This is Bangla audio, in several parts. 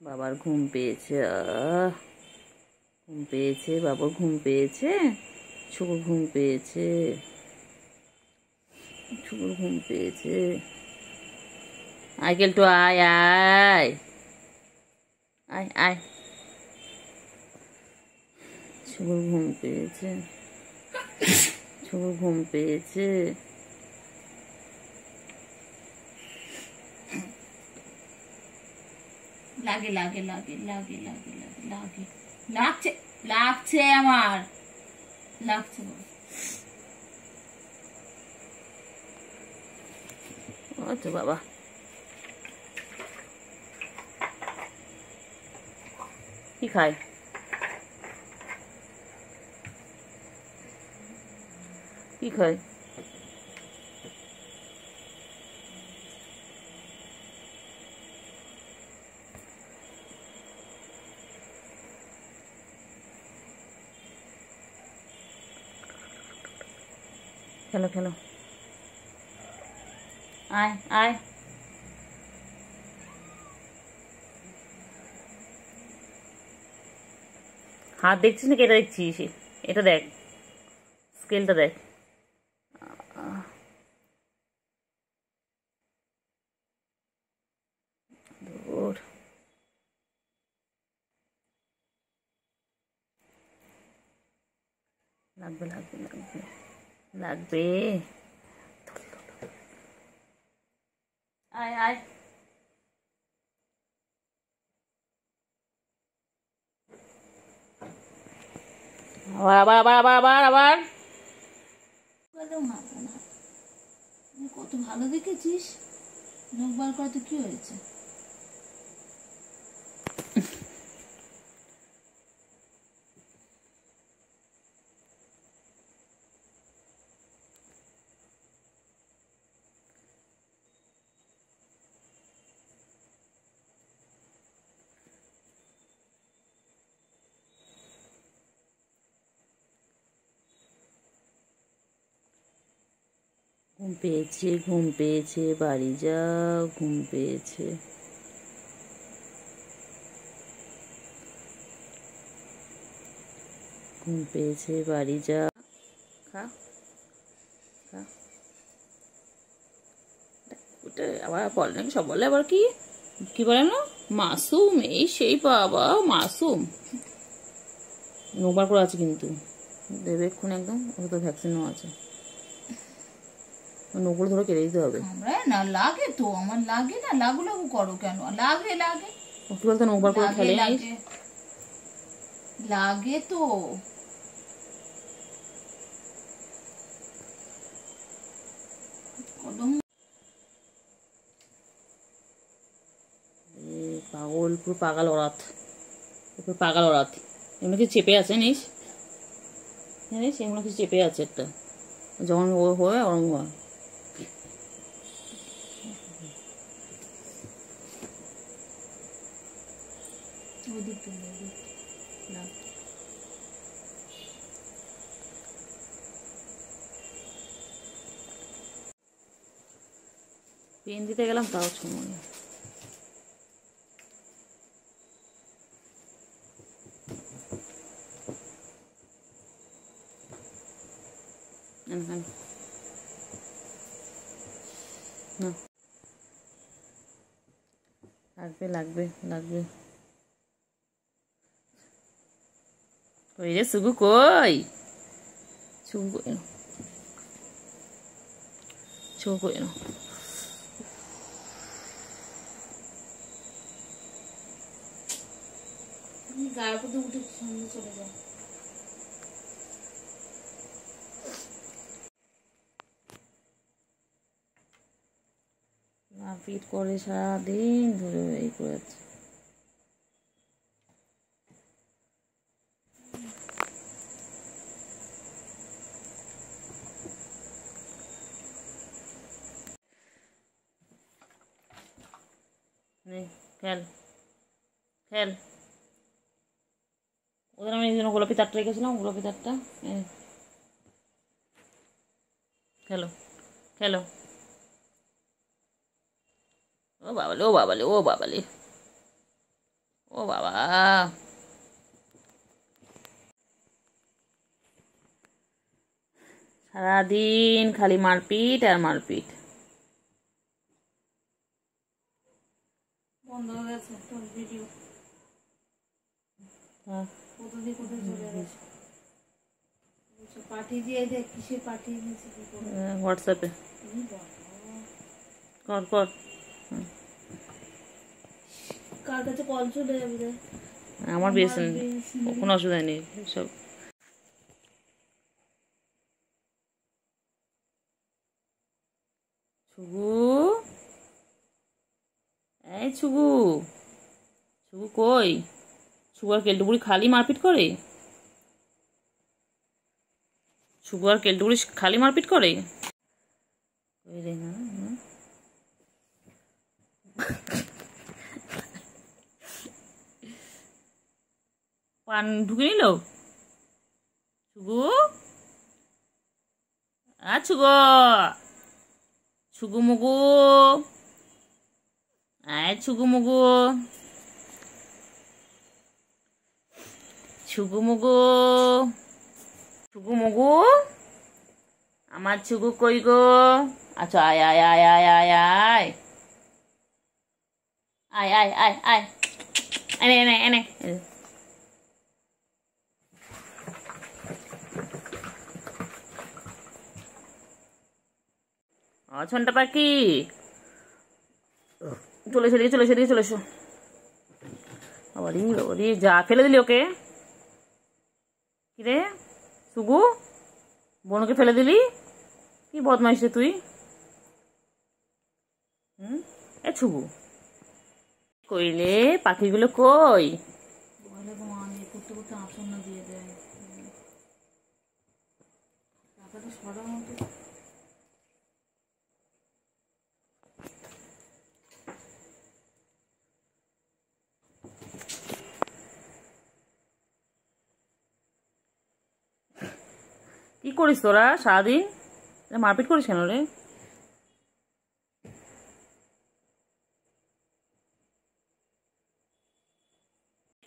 বাবার ঘুম পেয়েছে, ঘুম পেয়েছে, বাবার ঘুম পেয়েছে, ছুকুর ঘুম পেয়েছে, ছুকুর ঘুম পেয়েছে। আয় কেলটু, আয় আয় আয় আয়। ছুকুর ঘুম পেয়েছে, ছুকুর ঘুম পেয়েছে। লাগে লাগে লাগে লাগে লাগে লাগে লাগে লাগছে, লাগছে আমার, লাগছে। আচ্ছা বাবা, কি খায়? কি খায়? খেলো খেলো, আয় আয়। হাত দেখছিস নাকি এটা দেখছিস? এটা দেখ, স্কেলটা দেখ। লাগবে লাগবে লাগবে লাগবে। আয় আয়। আবার আবার আবার আবার আবার। কত ভালো দেখেছিস, নখ বার করাতে কি হয়েছে? ঘুম পেয়েছে, ঘুম পেয়েছে, বাড়ি যা, ঘুম পেয়েছে। ঘুম পেয়েছে, বাড়ি যা। খা খা। ওটা আবার বলে নাকি, সব বলে আবার কি কি বলে না, মাসুম এই সেই, বাবা মাসুম। নোবার করে আছে কিন্তু, দেবে এক্ষুনি একদম, ওটা তো ভ্যাকসিনও আছে। নোগুলো ধরে কেটে দিতে হবে। না লাগে তো, আমার লাগে না, লাগু লাগু করো কেন? লাগে লাগে, কি বলতো, নোবার করে খেলে লাগে তো। পাগল, পুরো পাগল ওরাত, পুরো পাগল ওরাত। এগুলো কিছু চেপে আছে নিস, জানিস এগুলো কিছু চেপে আছে একটা, যখন ও হয় ওরম হয়। পেন দিতে গেলাম তাও সময়। লাগবে লাগবে লাগবে। কই রে সুগু, কই সুগু, কই না সুগু, কই না। গায়ের মধ্যে উঠে সামনে চলে যায়। পিট করে সারাদিন ধরে এই করে যাচ্ছে। খেল খেল, ওদের আমি এই জন্য গোলাপি তারটা রেখেছিলাম, গোলাপি তারটা। খেলো খেলো। ও বাবালে, ও বাবালে, ও বাবালে। ও বাবা, সারাদিন খালি মারপিট আর মারপিট। বন্ধ হয়ে গেছে তোর ভিডিও। হ্যাঁ, কোথায় কোথায় চলে গেছে। পাঠিয়ে দিয়ে দেখ কিসে পাঠিয়ে দিয়েছে কি করে। হোয়াটসঅ্যাপে এই বাবা, কর কর। কার কাছে কল চলে যাবে রে? আমার বেশ কোনো অসুবিধা নেই সব। ছুগু, এই ছুগু, ছুগু কই? ছুগু আর কেলটু বুড়ি খালি মারপিট করে? ছুগু আর কেলটু বুড়ি খালি মারপিট করে? ওই রে, হ্যাঁ, হ্যাঁ। পান ঢুকে নিল ছুগু। ছুগু, ছুগু মুগু, আয় ছুগু মুগু, ছুগু মুগু, ছুগু মুগু, আমার ছুগু কই গো? আচ্ছা, আয় আয় আয় আয় আয় আয় আয় আয় আয় আয়, এনে এনে এনে। ছন্টা পাখি, চলে এসো, চলে এসো, চলে এসো। বাবারি বাবারি, যা ফেলে দিলি ওকে। কিরে সুগু, বোনকে ফেলে দিলি? কি বদমাইশ রে তুই। এ ছুগু, কইলে পাখিগুলো কই? বলে ঘুমান করতে করতে আসন না দিয়ে দেয়। টাকাটা সরার মতো। কি করিস তোরা সারাদিন? মারপিট করিস কেন রে?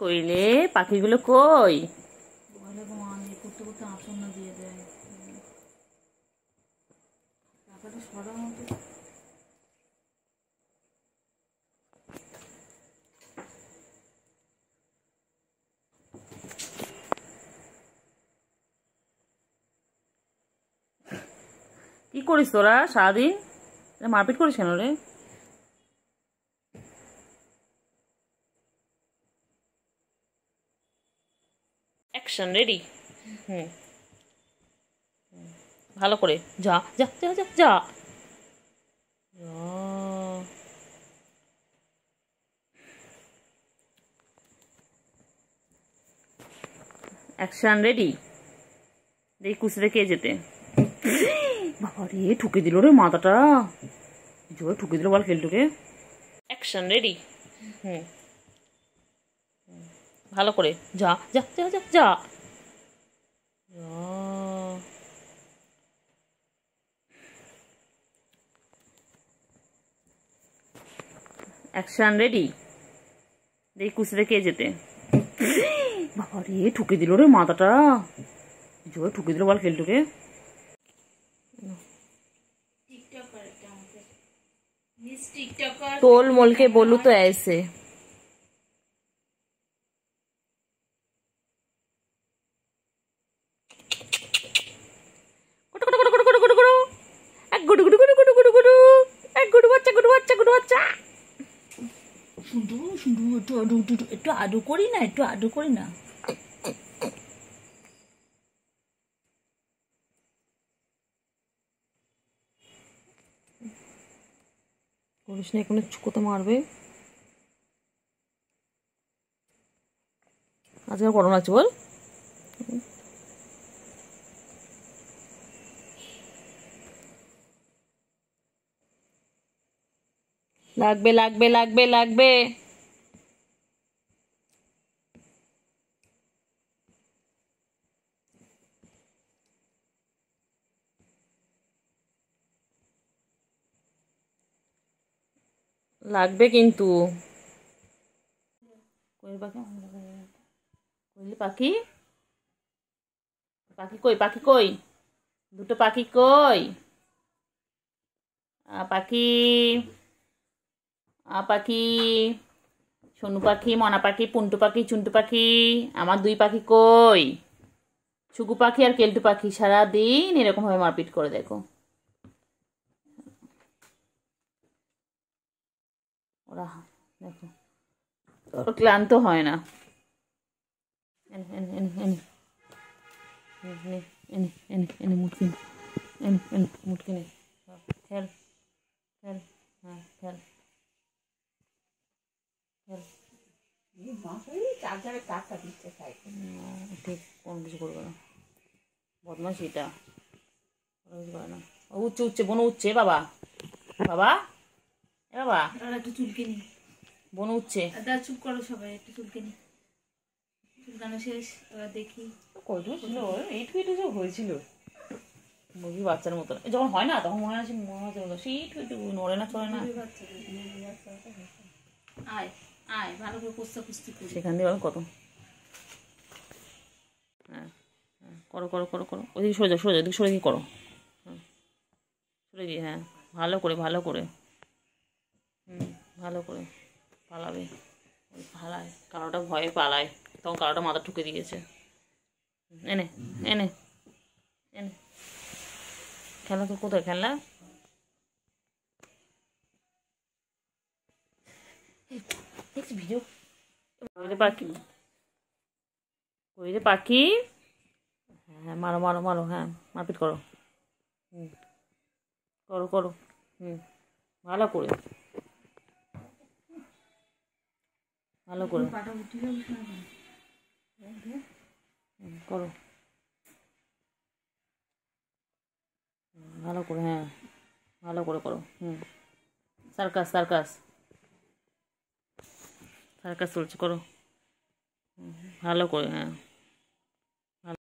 কইলে পাখিগুলো কই? বলে ঘুমান করতে করতে আসন না দিয়ে দেয়। টাকাটা সরার মতো। কি করিস তোরা সারাদিন? মারপিট করিস কেন রে? Action ready. হুম, ভালো করে যা যা যা যা যা। Action ready. দেখি কুচি কে যেতে। বাবা রে, ঠুকে দিল রে মাথাটা। জোরে ঠুকে দিল বল কেলটুকে। Action ready. হুম, ভালো করে যা যা যা যা যা। Action ready. দেখি কুচি কে যেতে। বাবা রে, ঠুকে দিল রে মাথাটা। জোরে ঠুকে দিল বল কেলটুকে। तोल मोल के बोलू तो ऐसे। একটু আদু করি না, একটু আদু করি না। করিস না, এখন কোথা মারবে। আজকে গরম লাগছে বল। লাগবে লাগবে লাগবে লাগবে। লাগবে কিন্তু। কোয়েল পাখি, কোয়েল পাখি, পাখি কই, পাখি কই, দুটো পাখি কই, পাখি, পাখি, সোনু পাখি, মনা পাখি, পুন্টু পাখি, চুন্টু পাখি, আমার দুই পাখি কই, ছুকু পাখি আর কেলটু পাখি সারাদিন এরকম ভাবে মারপিট করে দেখো। ওরা দেখো ওরা ক্লান্ত হয় না। এনে এনে এনে এনে এনে এনে এনে এনে মুটকি এনে এনে মুটকি নে, খেল খেল, হ্যাঁ খেল খেল। ঠিক কোনো কিছু করবে না, বদমাস এটা, কোনো কিছু করে না। ও উঠছে উঠছে, বোন উঠছে, বাবা বাবা, এ বাবা একটু চুলকে নি, বোন উঠছে। চুপ করো সবাই, একটু চুলকে নি, চুলকানো শেষ, এবার দেখি কয়টুকু ছিল, এইটু এইটু সব হয়েছিল মুরগি বাচ্চার মতো। যখন হয় না তখন মনে হয় সেই এইটু এইটু নড়ে না চড়ে না। আয় আয়, ভালো করে কুস্তা কুস্তি করি। সেখান দিয়ে কত, হ্যাঁ হ্যাঁ করো করো করো করো, ওইদিকে সরে যাও, সরে যাও, ওইদিকে সরে গিয়ে করো, হ্যাঁ সরে গিয়ে, হ্যাঁ ভালো করে ভালো করে, ভালো করে পালাবে। ওই পালায়, কালোটা ভয়ে পালায়, তখন কালোটা মাথা ঠুকে দিয়েছে। এনে এনে এনে খেলা তো কোথায়, খেলা ভিডিও, কইরে পাখি, কইরে পাখি, হ্যাঁ মারো মারো মারো, হ্যাঁ মারপিট করো, করো করো, ভালো করে ভালো করে করো, ভালো করে, হ্যাঁ ভালো করে করো, সার্কাস সার্কাস সার্কাস চলছে, করো ভালো করে, হ্যাঁ